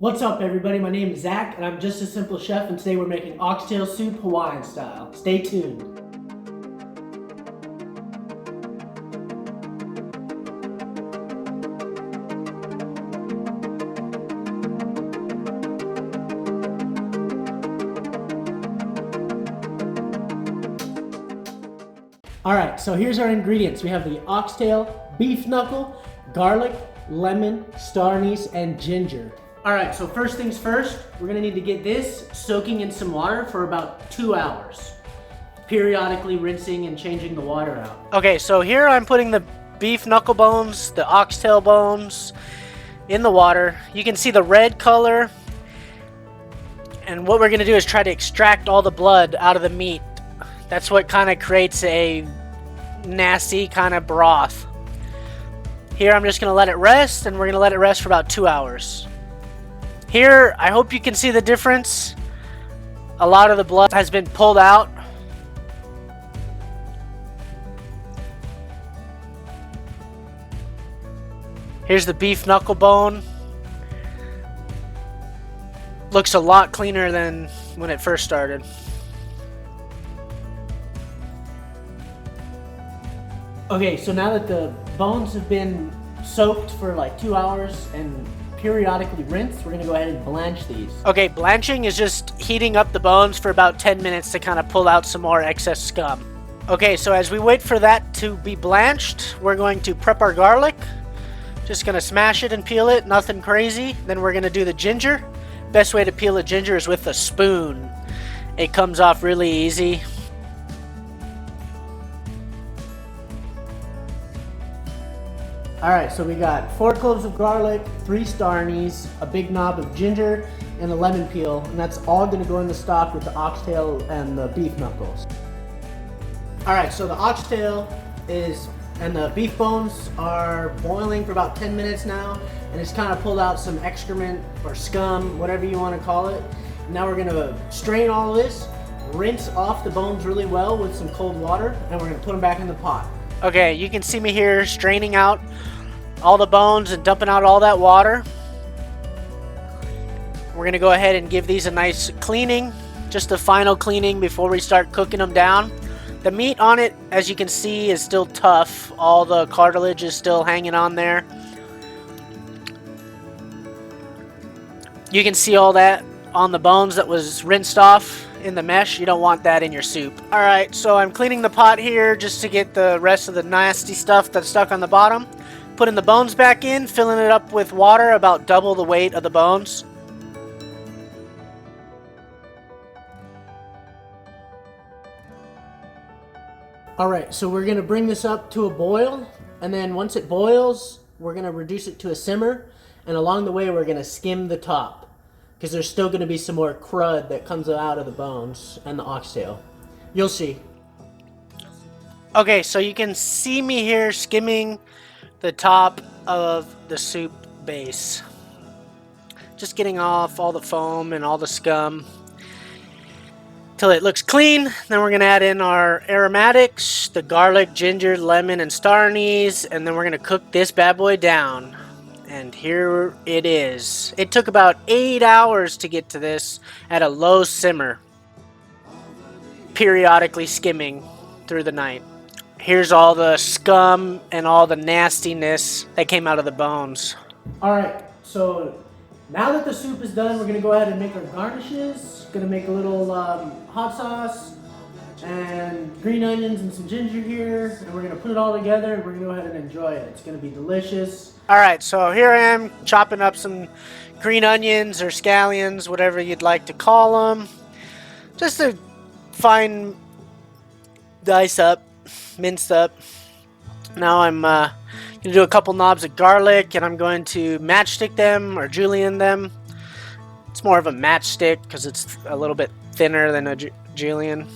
What's up, everybody? My name is Zach, and I'm just a simple chef, and today we're making oxtail soup Hawaiian style. Stay tuned. Alright, so here's our ingredients. We have the oxtail, beef knuckle, garlic, lemon, star anise, and ginger. Alright, so first things first, we're gonna need to get this soaking in some water for about 2 hours. Periodically rinsing and changing the water out. Okay, so here I'm putting the beef knuckle bones, the oxtail bones in the water. You can see the red color. And what we're gonna do is try to extract all the blood out of the meat. That's what kind of creates a nasty kind of broth. Here I'm just gonna let it rest, and we're gonna let it rest for about 2 hours. Here, I hope you can see the difference. A lot of the blood has been pulled out. Here's the beef knuckle bone. Looks a lot cleaner than when it first started. Okay, so now that the bones have been soaked for like 2 hours and periodically rinsed, we're gonna go ahead and blanch these. Okay, blanching is just heating up the bones for about 10 minutes to kind of pull out some more excess scum. Okay, so as we wait for that to be blanched, we're going to prep our garlic. Just gonna smash it and peel it, nothing crazy. Then we're gonna do the ginger. Best way to peel a ginger is with a spoon. It comes off really easy. Alright, so we got 4 cloves of garlic, 3 star anise, a big knob of ginger, and a lemon peel, and that's all going to go in the stock with the oxtail and the beef knuckles. Alright, so the oxtail and the beef bones are boiling for about 10 minutes now, and it's kind of pulled out some excrement or scum, whatever you want to call it. Now we're going to strain all of this, rinse off the bones really well with some cold water, and we're going to put them back in the pot. Okay, you can see me here straining out all the bones and dumping out all that water. We're gonna go ahead and give these a nice cleaning, just a final cleaning before we start cooking them down. The meat on it, as you can see, is still tough. All the cartilage is still hanging on there. You can see all that on the bones that was rinsed off in the mesh. You don't want that in your soup. Alright, so I'm cleaning the pot here just to get the rest of the nasty stuff that's stuck on the bottom. Putting the bones back in, filling it up with water about double the weight of the bones. Alright, so we're going to bring this up to a boil, and then once it boils, we're going to reduce it to a simmer, and along the way we're going to skim the top, because there's still going to be some more crud that comes out of the bones and the oxtail. You'll see. Okay, so you can see me here skimming the top of the soup base. Just getting off all the foam and all the scum till it looks clean. Then we're going to add in our aromatics, the garlic, ginger, lemon, and star anise, and then we're going to cook this bad boy down. And here it is. It took about 8 hours to get to this at a low simmer, periodically skimming through the night. Here's all the scum and all the nastiness that came out of the bones. Alright, so now that the soup is done, we're going to go ahead and make our garnishes. Going to make a little hot sauce and green onions and some ginger here, and we're going to put it all together and we're going to go ahead and enjoy it. It's going to be delicious. Alright, so here I am chopping up some green onions or scallions, whatever you'd like to call them. Just a fine dice up, minced up. Now I'm going to do a couple knobs of garlic, and I'm going to matchstick them or julienne them. It's more of a matchstick because it's a little bit thinner than a julienne.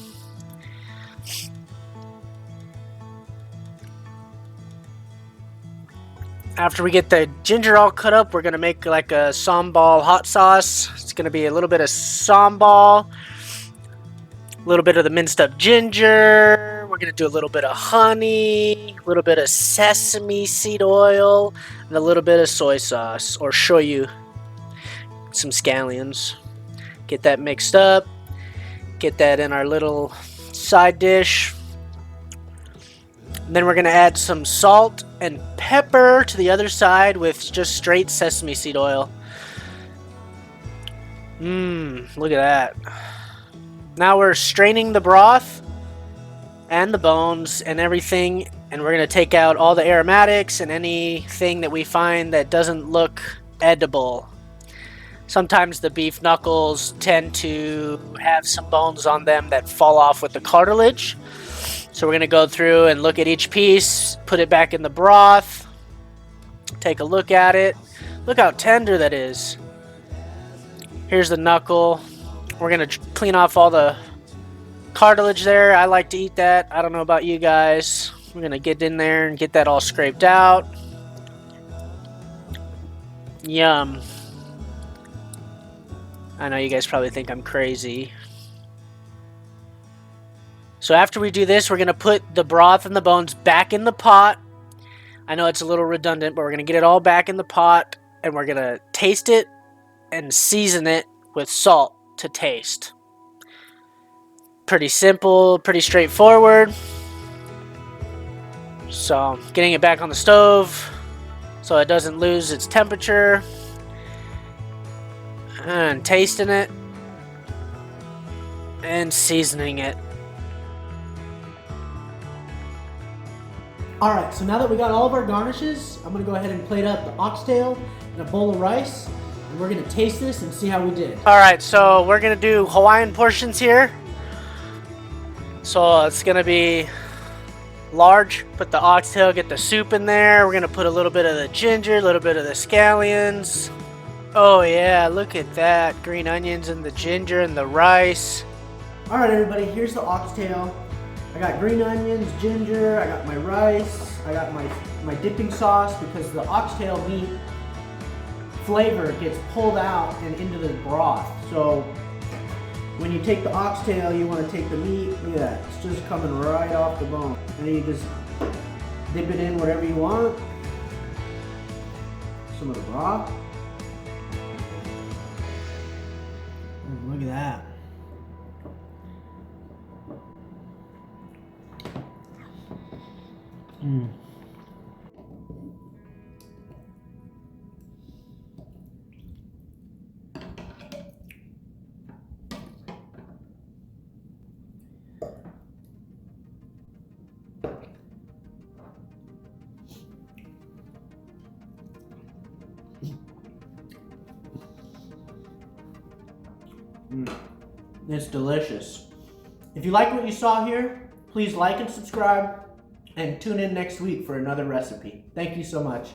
After we get the ginger all cut up, we're going to make like a sambal hot sauce. It's going to be a little bit of sambal, a little bit of the minced up ginger. We're going to do a little bit of honey, a little bit of sesame seed oil, and a little bit of soy sauce or shoyu. some scallions. Get that mixed up. Get that in our little side dish. And then we're going to add some salt and pepper to the other side with just straight sesame seed oil. Look at that. Now we're straining the broth and the bones and everything, and we're going to take out all the aromatics and anything that we find that doesn't look edible. Sometimes the beef knuckles tend to have some bones on them that fall off with the cartilage. So we're going to go through and look at each piece, put it back in the broth, take a look at it. Look how tender that is. Here's the knuckle. We're going to clean off all the cartilage there. I like to eat that. I don't know about you guys. We're going to get in there and get that all scraped out. Yum. I know you guys probably think I'm crazy. So after we do this, we're going to put the broth and the bones back in the pot. I know it's a little redundant, but we're going to get it all back in the pot, and we're going to taste it and season it with salt to taste. Pretty simple, pretty straightforward. So getting it back on the stove so it doesn't lose its temperature, and tasting it and seasoning it. Alright, so now that we got all of our garnishes, I'm going to go ahead and plate up the oxtail in a bowl of rice, and we're going to taste this and see how we did. Alright, so we're going to do Hawaiian portions here. So it's going to be large. Put the oxtail, get the soup in there. We're going to put a little bit of the ginger, a little bit of the scallions. Oh yeah, look at that. Green onions and the ginger and the rice. Alright everybody, here's the oxtail. I got green onions, ginger, I got my rice, I got my dipping sauce, because the oxtail meat flavor gets pulled out and into the broth. So when you take the oxtail, you want to take the meat, look at that, it's just coming right off the bone. And then you just dip it in whatever you want. Some of the broth. Look at that. It's delicious. If you like what you saw here, please like and subscribe, and tune in next week for another recipe. Thank you so much.